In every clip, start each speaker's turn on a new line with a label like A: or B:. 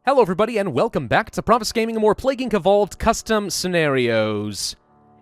A: Hello everybody and welcome back to Pravus Gaming and more Plague Inc. Evolved custom scenarios.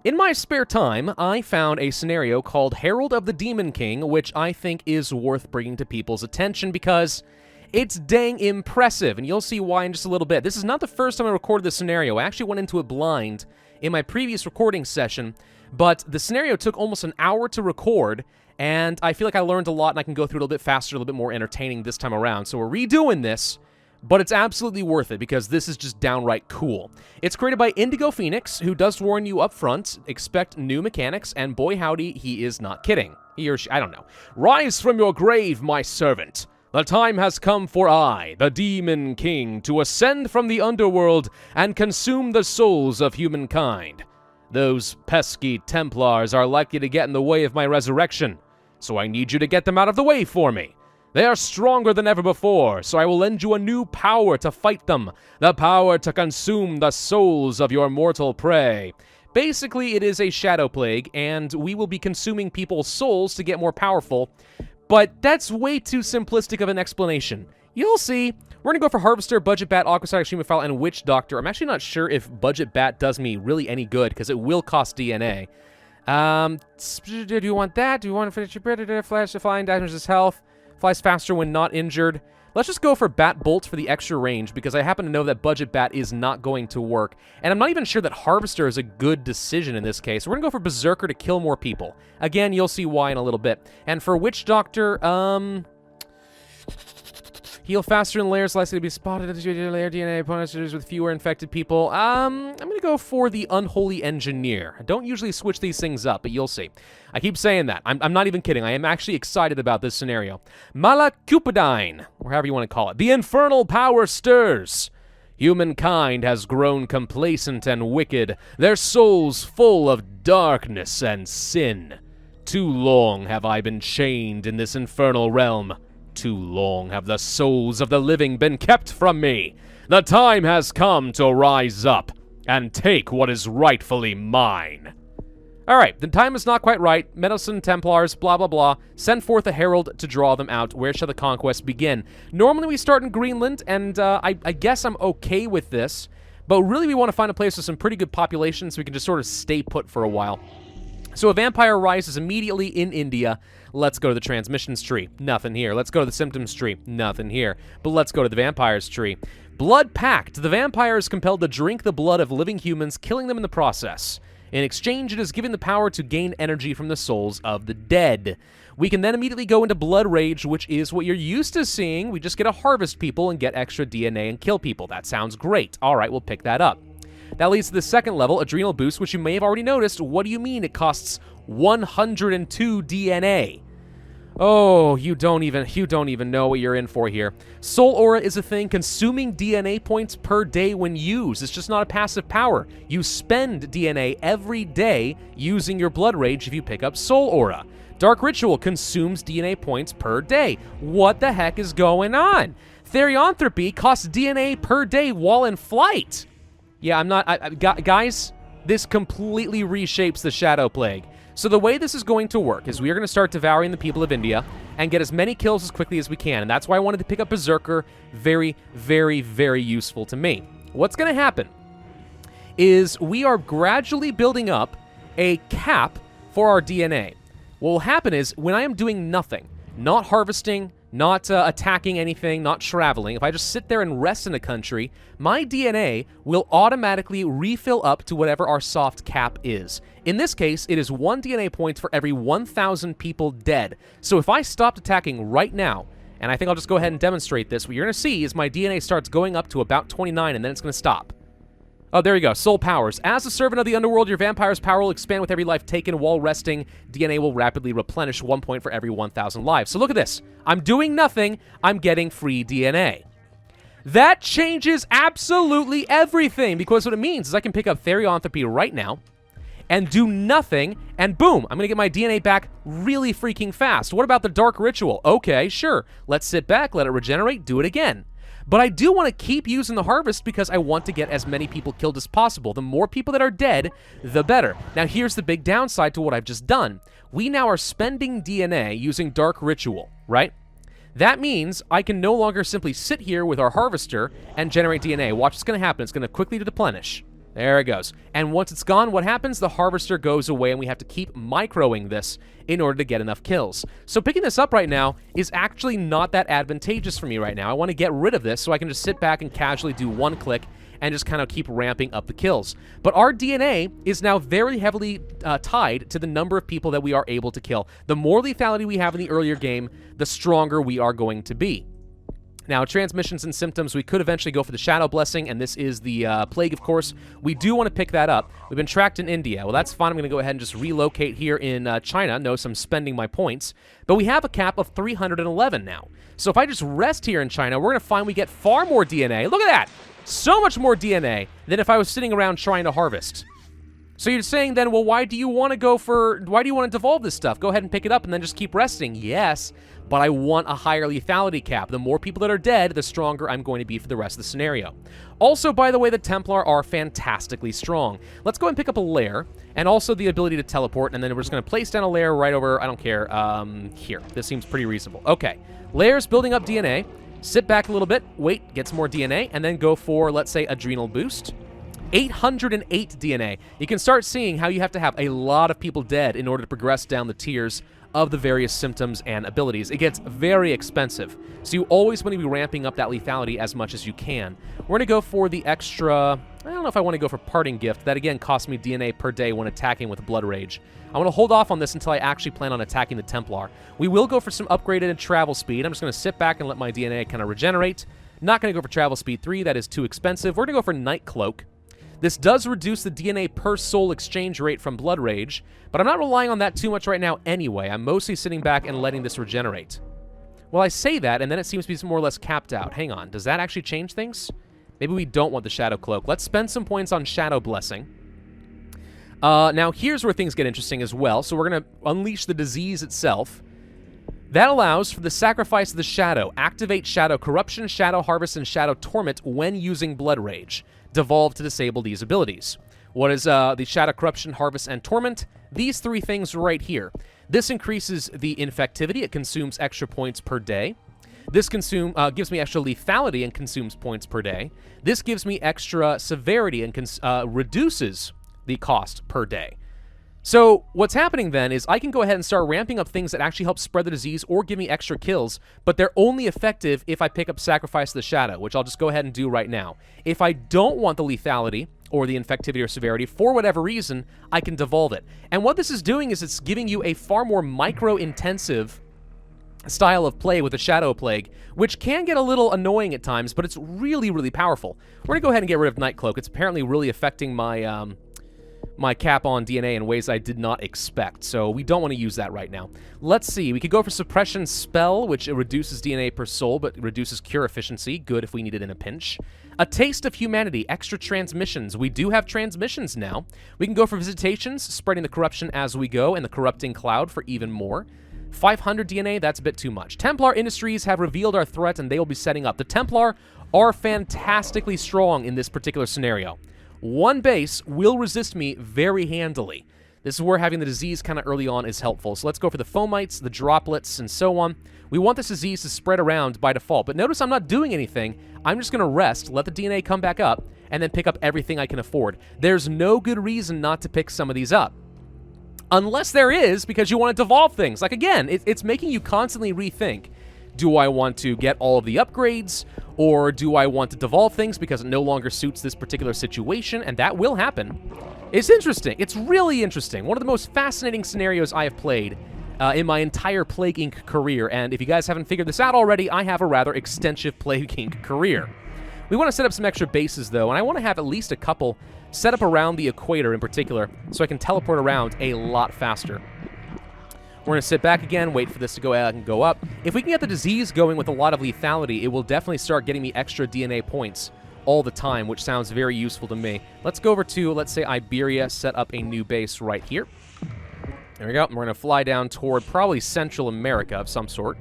A: In my spare time, I found a scenario called Herald of the Demon King, which I think is worth bringing to people's attention because it's dang impressive, and you'll see why in just a little bit. This is not the first time I recorded this scenario. I actually went into it blind in my previous recording session, but the scenario took almost an hour to record, and I feel like I learned a lot and I can go through it a little bit faster, a little bit more entertaining this time around. So we're redoing this. But it's absolutely worth it because this is just downright cool. It's created by Indigo Phoenix, who does warn you up front, expect new mechanics, and boy howdy, he is not kidding. He or she, I don't know. Rise from your grave, my servant. The time has come for I, the Demon King, to ascend from the underworld and consume the souls of humankind. Those pesky Templars are likely to get in the way of my resurrection, so I need you to get them out of the way for me. They are stronger than ever before, so I will lend you a new power to fight them. The power to consume the souls of your mortal prey. Basically, it is a shadow plague, and we will be consuming people's souls to get more powerful. But that's way too simplistic of an explanation. You'll see. We're going to go for Harvester, Budget Bat, Aquaside, Extreme Foul, and Witch Doctor. I'm actually not sure if Budget Bat does me really any good, because it will cost DNA. Do you want that? Do you want to finish your predator? Flash, flying, damages health. Flies faster when not injured. Let's just go for Bat Bolt for the extra range, because I happen to know that Budget Bat is not going to work. And I'm not even sure that Harvester is a good decision in this case. We're going to go for Berserker to kill more people. Again, you'll see why in a little bit. And for Witch Doctor, heal faster in layers, likely to be spotted as your layer DNA opponents with fewer infected people. I'm going to go for the Unholy Engineer. I don't usually switch these things up, but you'll see. I keep saying that. I'm not even kidding. I am actually excited about this scenario. Malacupidine, or however you want to call it. The infernal power stirs. Humankind has grown complacent and wicked, their souls full of darkness and sin. Too long have I been chained in this infernal realm. Too long have the souls of the living been kept from me. The time has come to rise up and take what is rightfully mine. Alright, the time is not quite right. Medicine, Templars, blah blah blah. Send forth a herald to draw them out. Where shall the conquest begin? Normally we start in Greenland, and I guess I'm okay with this. But really we want to find a place with some pretty good population so we can just sort of stay put for a while. So a vampire rises immediately in India. Let's go to the transmissions tree. Nothing here. Let's go to the symptoms tree. Nothing here. But let's go to the vampires tree. Blood Pact. The vampire is compelled to drink the blood of living humans, killing them in the process. In exchange, it is given the power to gain energy from the souls of the dead. We can then immediately go into Blood Rage, which is what you're used to seeing. We just get to harvest people and get extra DNA and kill people. That sounds great. All right, we'll pick that up. That leads to the second level, Adrenal Boost, which you may have already noticed. What do you mean it costs 102 DNA? Oh, you don't even know what you're in for here. Soul Aura is a thing, consuming DNA points per day when used. It's just not a passive power. You spend DNA every day using your Blood Rage if you pick up Soul Aura. Dark Ritual consumes DNA points per day. What the heck is going on? Therianthropy costs DNA per day while in flight. Yeah, I'm not... guys, this completely reshapes the Shadow Plague. So the way this is going to work is we are going to start devouring the people of India and get as many kills as quickly as we can. And that's why I wanted to pick up Berserker. Very, very, very useful to me. What's going to happen is we are gradually building up a cap for our DNA. What will happen is when I am doing nothing, not harvesting, not attacking anything, not traveling, if I just sit there and rest in a country, my DNA will automatically refill up to whatever our soft cap is. In this case, it is 1 DNA point for every 1,000 people dead. So if I stopped attacking right now, and I think I'll just go ahead and demonstrate this, what you're going to see is my DNA starts going up to about 29, and then it's going to stop. Oh, there you go. Soul powers. As a servant of the underworld, your vampire's power will expand with every life taken while resting. DNA will rapidly replenish 1 point for every 1,000 lives. So look at this. I'm doing nothing. I'm getting free DNA. That changes absolutely everything, because what it means is I can pick up Therianthropy right now and do nothing, and boom, I'm going to get my DNA back really freaking fast. What about the Dark Ritual? Okay, sure. Let's sit back, let it regenerate, do it again. But I do want to keep using the harvest because I want to get as many people killed as possible. The more people that are dead, the better. Now here's the big downside to what I've just done. We now are spending DNA using Dark Ritual, right? That means I can no longer simply sit here with our harvester and generate DNA. Watch what's going to happen. It's going to quickly deplenish. There it goes. And once it's gone, what happens? The harvester goes away, and we have to keep microing this in order to get enough kills. So picking this up right now is actually not that advantageous for me right now. I want to get rid of this so I can just sit back and casually do one click and just kind of keep ramping up the kills. But our DNA is now very heavily tied to the number of people that we are able to kill. The more lethality we have in the earlier game, the stronger we are going to be. Now, transmissions and symptoms, we could eventually go for the Shadow Blessing, and this is the Plague, of course. We do want to pick that up. We've been tracked in India. Well, that's fine. I'm going to go ahead and just relocate here in China. Notice I'm spending my points. But we have a cap of 311 now. So if I just rest here in China, we're going to find we get far more DNA. Look at that! So much more DNA than if I was sitting around trying to harvest. So you're saying then, well, why do you want to devolve this stuff? Go ahead and pick it up and then just keep resting. Yes, but I want a higher lethality cap. The more people that are dead, the stronger I'm going to be for the rest of the scenario. Also, by the way, the Templar are fantastically strong. Let's go and pick up a lair, and also the ability to teleport, and then we're just going to place down a lair right over, I don't care, here. This seems pretty reasonable. Okay, lairs building up DNA. Sit back a little bit, wait, get some more DNA, and then go for, let's say, Adrenal Boost. 808 DNA. You can start seeing how you have to have a lot of people dead in order to progress down the tiers of the various symptoms and abilities. It gets very expensive, so you always want to be ramping up that lethality as much as you can. We're going to go for the extra... I don't know if I want to go for Parting Gift. That, again, costs me DNA per day when attacking with Blood Rage. I want to hold off on this until I actually plan on attacking the Templar. We will go for some upgraded travel speed. I'm just going to sit back and let my DNA kind of regenerate. Not going to go for Travel Speed 3. That is too expensive. We're going to go for Night Cloak. This does reduce the DNA per soul exchange rate from Blood Rage, but I'm not relying on that too much right now anyway. I'm mostly sitting back and letting this regenerate. Well, I say that, and then it seems to be more or less capped out. Hang on, does that actually change things? Maybe we don't want the Shadow Cloak. Let's spend some points on Shadow Blessing. Now, here's where things get interesting as well. So we're going to unleash the disease itself. That allows for the Sacrifice of the Shadow. Activate Shadow Corruption, Shadow Harvest, and Shadow Torment when using Blood Rage. Devolve to disable these abilities. What is the Shadow Corruption, Harvest, and Torment? These three things right here. This increases the infectivity. It consumes extra points per day. This gives me extra lethality and consumes points per day. This gives me extra severity and reduces the cost per day. So what's happening then is I can go ahead and start ramping up things that actually help spread the disease or give me extra kills, but they're only effective if I pick up Sacrifice of the Shadow, which I'll just go ahead and do right now. If I don't want the lethality or the infectivity or severity, for whatever reason, I can devolve it. And what this is doing is it's giving you a far more micro-intensive style of play with the Shadow Plague, which can get a little annoying at times, but it's really, really powerful. We're going to go ahead and get rid of Night Cloak. It's apparently really affecting my... my cap on DNA in ways I did not expect, so we don't want to use that right now. Let's see, we could go for Suppression Spell, which reduces DNA per soul, but reduces cure efficiency. Good if we need it in a pinch. A Taste of Humanity, extra transmissions. We do have transmissions now. We can go for Visitations, spreading the corruption as we go, and the Corrupting Cloud for even more. 500 DNA, that's a bit too much. Templar Industries have revealed our threat, and they will be setting up. The Templar are fantastically strong in this particular scenario. One base will resist me very handily. This is where having the disease kind of early on is helpful. So let's go for the fomites, the droplets, and so on. We want this disease to spread around by default, but notice I'm not doing anything. I'm just going to rest, let the DNA come back up, and then pick up everything I can afford. There's no good reason not to pick some of these up. Unless there is, because you want to devolve things. Like, again, it's making you constantly rethink. Do I want to get all of the upgrades, or do I want to devolve things because it no longer suits this particular situation? And that will happen. It's interesting. It's really interesting. One of the most fascinating scenarios I have played in my entire Plague Inc. career. And if you guys haven't figured this out already, I have a rather extensive Plague Inc. career. We want to set up some extra bases, though, and I want to have at least a couple set up around the equator in particular, so I can teleport around a lot faster. We're going to sit back again, wait for this to go out and go up. If we can get the disease going with a lot of lethality, it will definitely start getting me extra DNA points all the time, which sounds very useful to me. Let's go over to, let's say, Iberia, set up a new base right here. There we go. We're going to fly down toward probably Central America of some sort.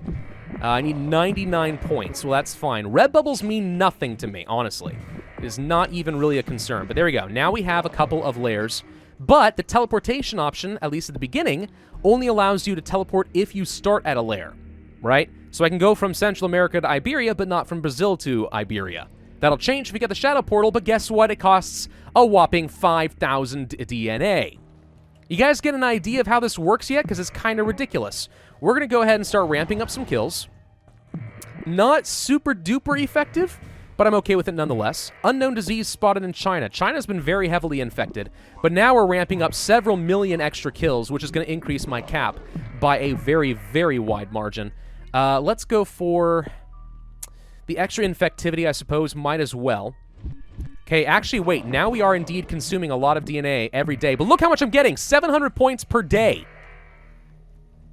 A: I need 99 points. Well, that's fine. Red bubbles mean nothing to me, honestly. It is not even really a concern. But there we go. Now we have a couple of layers. But the teleportation option, at least at the beginning, only allows you to teleport if you start at a lair, right? So I can go from Central America to Iberia, but not from Brazil to Iberia. That'll change if we get the Shadow Portal, but guess what? It costs a whopping 5,000 DNA. You guys get an idea of how this works yet? Because it's kind of ridiculous. We're going to go ahead and start ramping up some kills. Not super duper effective, but I'm okay with it nonetheless. Unknown disease spotted in China. China's been very heavily infected, but now we're ramping up several million extra kills, which is going to increase my cap by a very, very wide margin. Let's go for the extra infectivity, I suppose. Might as well. Okay, actually, wait. Now we are indeed consuming a lot of DNA every day, but look how much I'm getting. 700 points per day.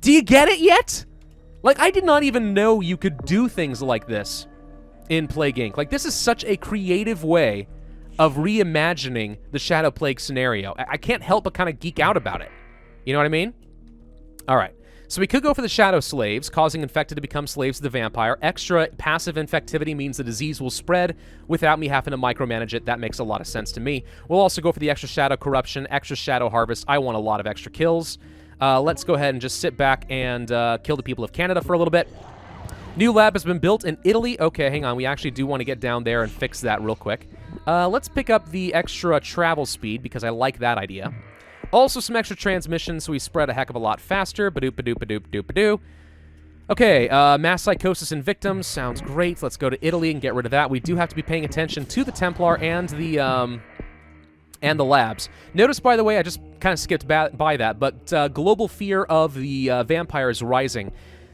A: Do you get it yet? Like, I did not even know you could do things like this in Plague Inc. Like, this is such a creative way of reimagining the Shadow Plague scenario. I can't help but kind of geek out about it. You know what I mean? All right. So we could go for the Shadow Slaves, causing infected to become slaves to the vampire. Extra passive infectivity means the disease will spread without me having to micromanage it. That makes a lot of sense to me. We'll also go for the extra Shadow Corruption, extra Shadow Harvest. I want a lot of extra kills. Let's go ahead and just sit back and kill the people of Canada for a little bit. New lab has been built in Italy. Okay, hang on. We actually do want to get down there and fix that real quick. Let's pick up the extra travel speed because I like that idea. Also, some extra transmission, so we spread a heck of a lot faster. Ba-doop-ba-doop-ba-doop-ba-doop-ba-doo. Okay, mass psychosis in victims. Sounds great. Let's go to Italy and get rid of that. We do have to be paying attention to the Templar and the labs. Notice, by the way, I just kind of skipped by that, but global fear of the vampire is rising.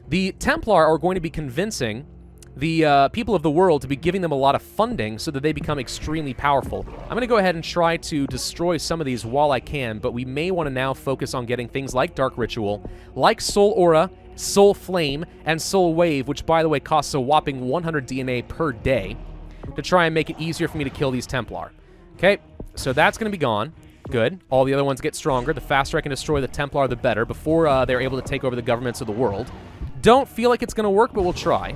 A: The Templar are going to be convincing the people of the world to be giving them a lot of funding so that they become extremely powerful. I'm going to go ahead and try to destroy some of these while I can, but we may want to now focus on getting things like Dark Ritual, like Soul Aura, Soul Flame, and Soul Wave, which, by the way, costs a whopping 100 DNA per day, to try and make it easier for me to kill these Templar. Okay, so that's going to be gone. Good. All the other ones get stronger. The faster I can destroy the Templar, the better, before they're able to take over the governments of the world. Don't feel like it's going to work, but we'll try.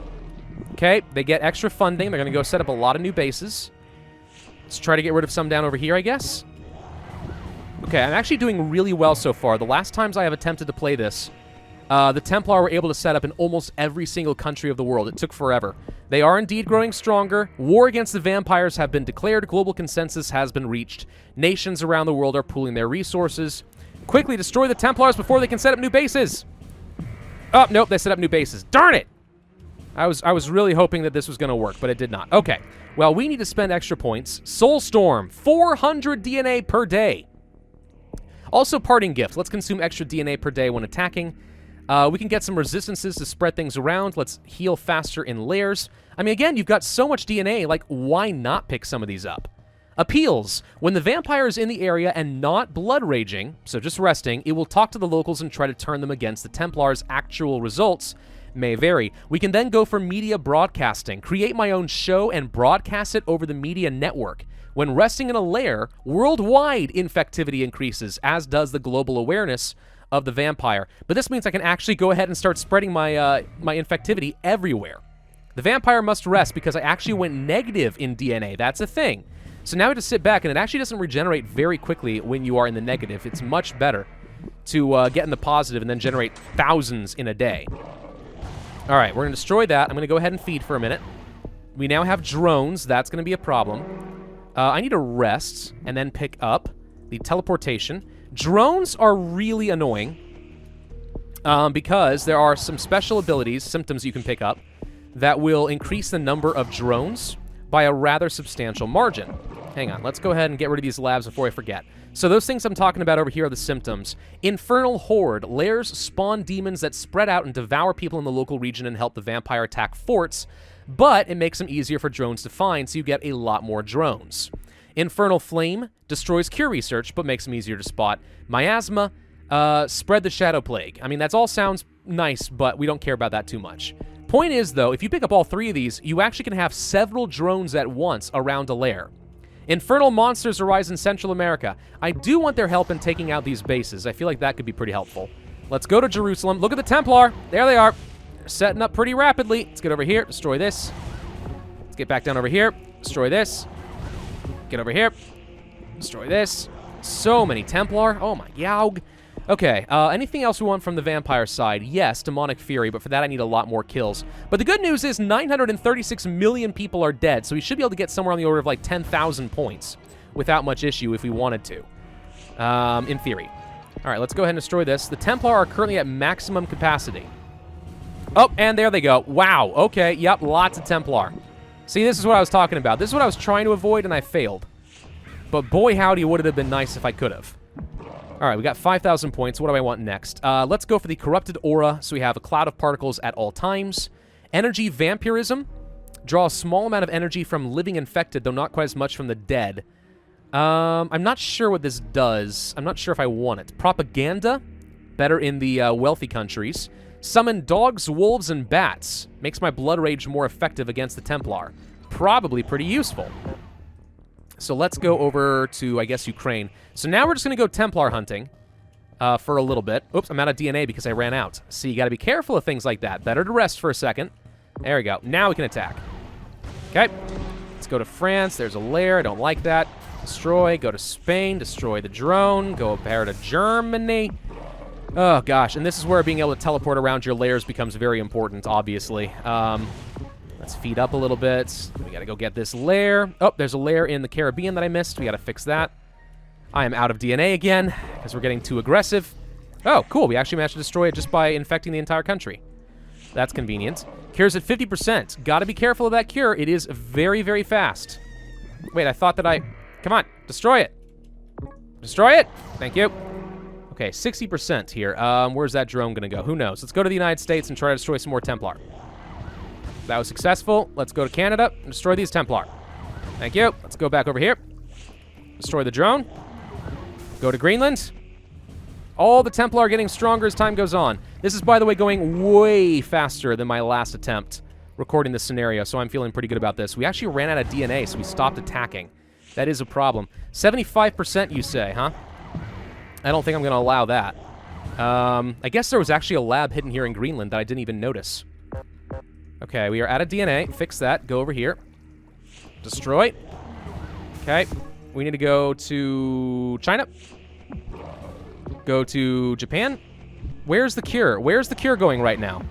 A: Okay, they get extra funding. They're going to go set up a lot of new bases. Let's try to get rid of some down over here, I guess. Okay, I'm actually doing really well so far. The last times I have attempted to play this, the Templar were able to set up in almost every single country of the world. It took forever. They are indeed growing stronger. War against the vampires have been declared. Global consensus has been reached. Nations around the world are pooling their resources. Quickly destroy the Templars before they can set up new bases. Oh, nope, they set up new bases. Darn it! I was really hoping that this was going to work, but it did not. Okay, well, we need to spend extra points. Soulstorm, 400 DNA per day. Also, parting gift. Let's consume extra DNA per day when attacking. We can get some resistances to spread things around. Let's heal faster in layers. I mean, again, you've got so much DNA, like, why not pick some of these up? Appeals. When the vampire is in the area and not blood raging, so just resting, it will talk to the locals and try to turn them against the Templars' actual results. May vary. We can then go for media broadcasting, create my own show and broadcast it over the media network. When resting in a lair, worldwide infectivity increases, as does the global awareness of the vampire. But this means I can actually go ahead and start spreading my my infectivity everywhere. The vampire must rest because I actually went negative in DNA. That's a thing. So now I have to sit back, and it actually doesn't regenerate very quickly when you are in the negative. It's much better to get in the positive and then generate thousands in a day. All right, we're going to destroy that. I'm going to go ahead and feed for a minute. We now have drones. That's going to be a problem. I need to rest and then pick up the teleportation. Drones are really annoying because there are some special abilities, symptoms you can pick up that will increase the number of drones by a rather substantial margin. Hang on, let's go ahead and get rid of these labs before I forget. So those things I'm talking about over here are the symptoms. Infernal Horde. Lairs spawn demons that spread out and devour people in the local region and help the vampire attack forts, but it makes them easier for drones to find, so you get a lot more drones. Infernal Flame destroys cure research, but makes them easier to spot. Miasma, spread the Shadow Plague. I mean, that all sounds nice, but we don't care about that too much. Point is, though, if you pick up all three of these, you actually can have several drones at once around a lair. Infernal monsters arise in Central America. I do want their help in taking out these bases. I feel like that could be pretty helpful. Let's go to Jerusalem. Look at the Templar. There they are. They're setting up pretty rapidly. Let's get over here. Destroy this. Let's get back down over here. Destroy this. Get over here. Destroy this. So many Templar. Oh my yaug. Okay, anything else we want from the vampire side? Yes, demonic fury, but for that I need a lot more kills. But the good news is 936 million people are dead, so we should be able to get somewhere on the order of like 10,000 points without much issue if we wanted to, in theory. All right, let's go ahead and destroy this. The Templar are currently at maximum capacity. Oh, and there they go. Wow, okay, yep, lots of Templar. See, this is what I was talking about. This is what I was trying to avoid, and I failed. But boy, howdy, would it have been nice if I could have. All right, we got 5,000 points. What do I want next? Let's go for the Corrupted Aura, so we have a cloud of particles at all times. Energy Vampirism. Draw a small amount of energy from living infected, though not quite as much from the dead. I'm not sure what this does. I'm not sure if I want it. Propaganda. Better in the wealthy countries. Summon dogs, wolves, and bats. Makes my blood rage more effective against the Templar. Probably pretty useful. So let's go over to, I guess, Ukraine. So now we're just going to go Templar hunting for a little bit. Oops, I'm out of DNA because I ran out. So you got to be careful of things like that. Better to rest for a second. There we go. Now we can attack. Okay. Let's go to France. There's a lair. I don't like that. Destroy. Go to Spain. Destroy the drone. Go up here to Germany. Oh, gosh. And this is where being able to teleport around your lairs becomes very important, obviously. Let's feed up a little bit. We got to go get this lair. Oh, there's a lair in the Caribbean that I missed. We got to fix that. I am out of DNA again because we're getting too aggressive. Oh, cool. We actually managed to destroy it just by infecting the entire country. That's convenient. Cure's at 50%. Got to be careful of that cure. It is very, very fast. Wait, I thought that I... Come on. Destroy it. Destroy it. Thank you. Okay, 60% here. Where's that drone going to go? Who knows? Let's go to the United States and try to destroy some more Templar. That was successful. Let's go to Canada and destroy these Templar. Thank you. Let's go back over here. Destroy the drone. Go to Greenland. All the Templar are getting stronger as time goes on. This is, by the way, going way faster than my last attempt recording this scenario, so I'm feeling pretty good about this. We actually ran out of DNA, so we stopped attacking. That is a problem. 75%, you say, huh? I don't think I'm going to allow that. I guess there was actually a lab hidden here in Greenland that I didn't even notice. Okay, we are out of DNA. Fix that. Go over here. Destroy. Okay. We need to go to China. Go to Japan. Where's the cure? Where's the cure going right now?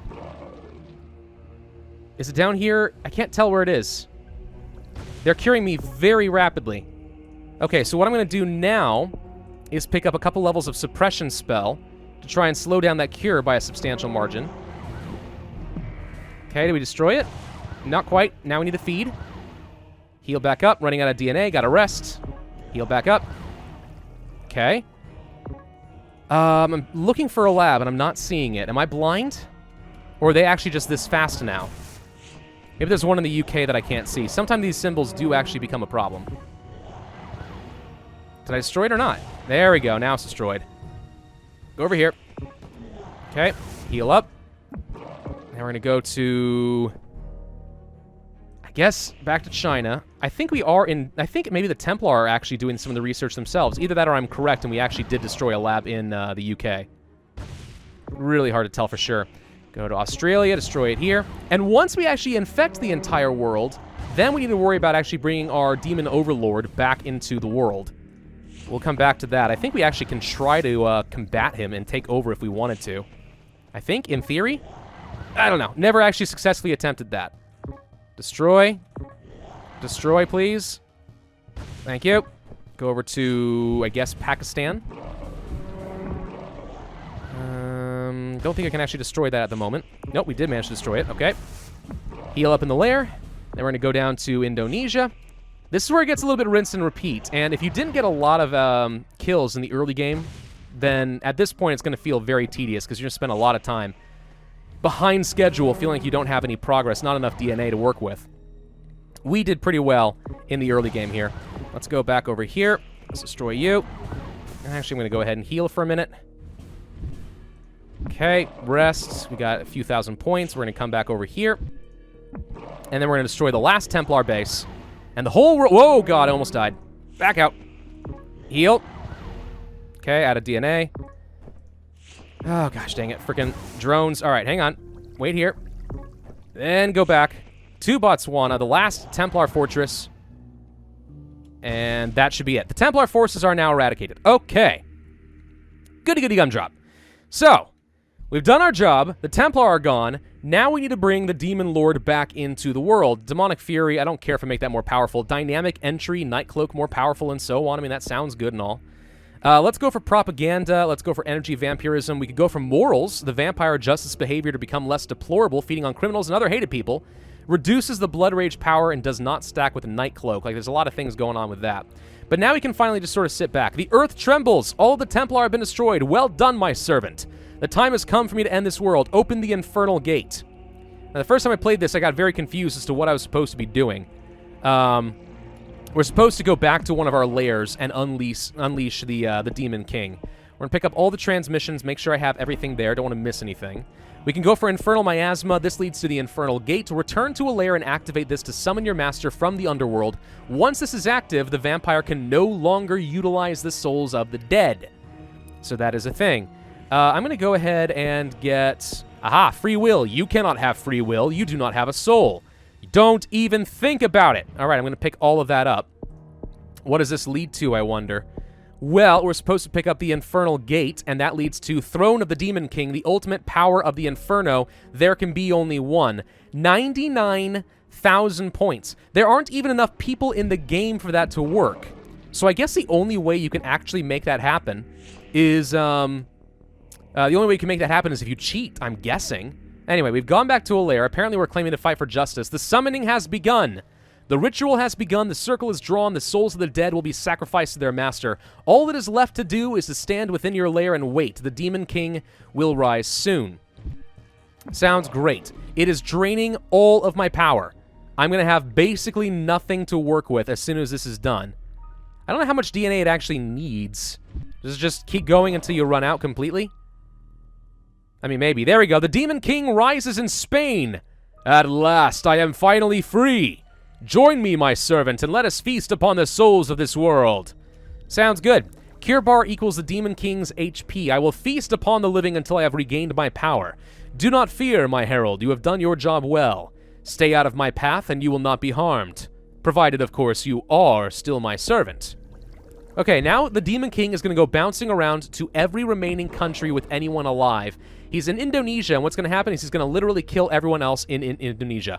A: Is it down here? I can't tell where it is. They're curing me very rapidly. Okay, so what I'm going to do now is pick up a couple levels of suppression spell to try and slow down that cure by a substantial margin. Okay, did we destroy it? Not quite. Now we need to feed. Heal back up. Running out of DNA. Gotta rest. Heal back up. Okay. I'm looking for a lab, and I'm not seeing it. Am I blind? Or are they actually just this fast now? Maybe there's one in the UK that I can't see. Sometimes these symbols do actually become a problem. Did I destroy it or not? There we go. Now it's destroyed. Go over here. Okay. Heal up. Now we're going to go to, I guess, back to China. I think we are in, I think maybe the Templar are actually doing some of the research themselves. Either that or I'm correct and we actually did destroy a lab in the UK. Really hard to tell for sure. Go to Australia, destroy it here. And once we actually infect the entire world, then we need to worry about actually bringing our demon overlord back into the world. We'll come back to that. I think we actually can try to combat him and take over if we wanted to. I think, in theory. I don't know. Never actually successfully attempted that. Destroy. Destroy, please. Thank you. Go over to, I guess, Pakistan. Don't think I can actually destroy that at the moment. Nope, we did manage to destroy it. Okay. Heal up in the lair. Then we're going to go down to Indonesia. This is where it gets a little bit rinse and repeat. And if you didn't get a lot of kills in the early game, then at this point it's going to feel very tedious because you're going to spend a lot of time behind schedule, feeling like you don't have any progress, not enough DNA to work with. We did pretty well in the early game here. Let's go back over here. Let's destroy you. And actually, I'm going to go ahead and heal for a minute. Okay, rest. We got a few thousand points. We're going to come back over here. And then we're going to destroy the last Templar base. And the whole world... Whoa, God, I almost died. Back out. Heal. Okay, out of DNA. Oh, gosh dang it. Freaking drones. All right, hang on. Wait here. Then go back to Botswana, the last Templar fortress. And that should be it. The Templar forces are now eradicated. Okay. Goody goody gumdrop. So, we've done our job. The Templar are gone. Now we need to bring the Demon Lord back into the world. Demonic Fury, I don't care if I make that more powerful. Dynamic Entry, Nightcloak more powerful, and so on. I mean, that sounds good and all. Let's go for Propaganda. Let's go for Energy Vampirism. We could go for Morals. The Vampire Justice behavior to become less deplorable, feeding on criminals and other hated people. Reduces the Blood Rage power and does not stack with the Nightcloak. Like, there's a lot of things going on with that. But now we can finally just sort of sit back. The earth trembles. All the Templar have been destroyed. Well done, my servant. The time has come for me to end this world. Open the infernal gate. Now, the first time I played this, I got very confused as to what I was supposed to be doing. We're supposed to go back to one of our lairs and unleash the Demon King. We're going to pick up all the transmissions, make sure I have everything there. Don't want to miss anything. We can go for Infernal Miasma. This leads to the Infernal Gate. Return to a lair and activate this to summon your master from the underworld. Once this is active, the vampire can no longer utilize the souls of the dead. So that is a thing. I'm going to go ahead and get... Aha, free will. You cannot have free will. You do not have a soul. Don't even think about it. All right, I'm going to pick all of that up. What does this lead to, I wonder? Well, we're supposed to pick up the Infernal Gate, and that leads to Throne of the Demon King, the ultimate power of the Inferno. There can be only one. 99,000 points. There aren't even enough people in the game for that to work. So I guess the only way you can actually make that happen is, the only way you can make that happen is if you cheat, I'm guessing. Anyway, we've gone back to a lair. Apparently we're claiming to fight for justice. The summoning has begun. The ritual has begun, the circle is drawn, the souls of the dead will be sacrificed to their master. All that is left to do is to stand within your lair and wait. The Demon King will rise soon. Sounds great. It is draining all of my power. I'm going to have basically nothing to work with as soon as this is done. I don't know how much DNA it actually needs. Does it just keep going until you run out completely? I mean, maybe. There we go. The Demon King rises in Spain. At last, I am finally free. Join me, my servant, and let us feast upon the souls of this world. Sounds good. Cure bar equals the Demon King's HP. I will feast upon the living until I have regained my power. Do not fear, my herald. You have done your job well. Stay out of my path, and you will not be harmed. Provided, of course, you are still my servant. Okay, now the Demon King is going to go bouncing around to every remaining country with anyone alive. He's in Indonesia, and what's going to happen is he's going to literally kill everyone else in Indonesia.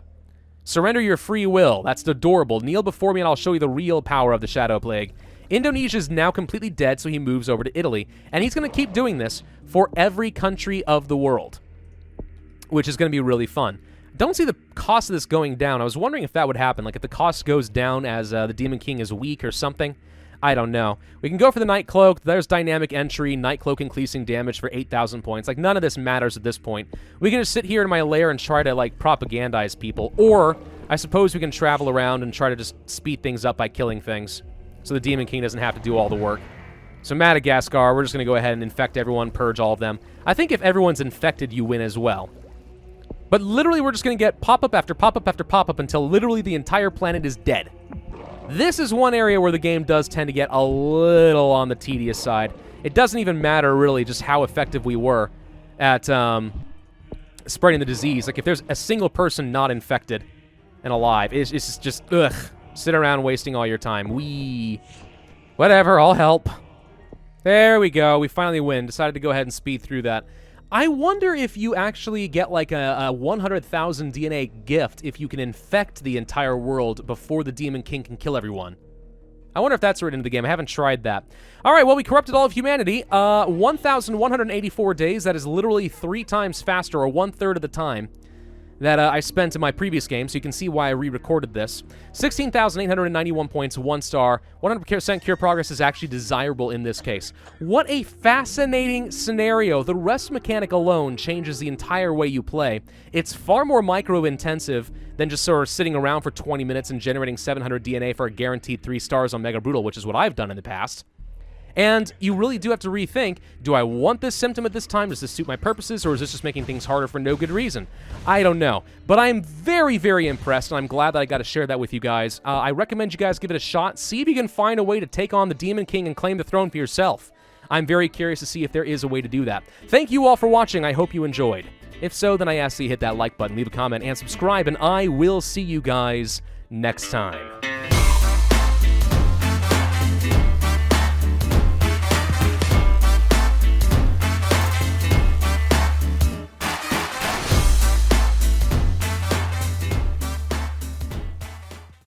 A: Surrender your free will. That's adorable. Kneel before me and I'll show you the real power of the Shadow Plague. Indonesia is now completely dead, so he moves over to Italy. And he's going to keep doing this for every country of the world, which is going to be really fun. Don't see the cost of this going down. I was wondering if that would happen, like if the cost goes down as the Demon King is weak or something. I don't know. We can go for the Nightcloak. There's Dynamic Entry, Nightcloak increasing damage for 8,000 points. Like, none of this matters at this point. We can just sit here in my lair and try to, like, propagandize people. Or, I suppose we can travel around and try to just speed things up by killing things. So the Demon King doesn't have to do all the work. So Madagascar, we're just going to go ahead and infect everyone, purge all of them. I think if everyone's infected, you win as well. But literally, we're just going to get pop-up after pop-up after pop-up until literally the entire planet is dead. This is one area where the game does tend to get a little on the tedious side. It doesn't even matter, really, just how effective we were at spreading the disease. Like, if there's a single person not infected and alive, it's just, ugh. Sit around wasting all your time. Whatever, I'll help. There we go. We finally win. Decided to go ahead and speed through that. I wonder if you actually get like a 100,000 DNA gift if you can infect the entire world before the Demon King can kill everyone. I wonder if that's written into the game. I haven't tried that. All right, well, we corrupted all of humanity. 1,184 days. That is literally 3 times faster, or 1/3 of the time that I spent in my previous game, so you can see why I re-recorded this. 16,891 points, 1 star. 100% cure progress is actually desirable in this case. What a fascinating scenario. The rest mechanic alone changes the entire way you play. It's far more micro-intensive than just sort of sitting around for 20 minutes and generating 700 DNA for a guaranteed 3 stars on Mega Brutal, which is what I've done in the past. And you really do have to rethink, do I want this symptom at this time? Does this suit my purposes, or is this just making things harder for no good reason? I don't know. But I'm very, very impressed, and I'm glad that I got to share that with you guys. I recommend you guys give it a shot. See if you can find a way to take on the Demon King and claim the throne for yourself. I'm very curious to see if there is a way to do that. Thank you all for watching. I hope you enjoyed. If so, then I ask that you hit that like button, leave a comment, and subscribe, and I will see you guys next time.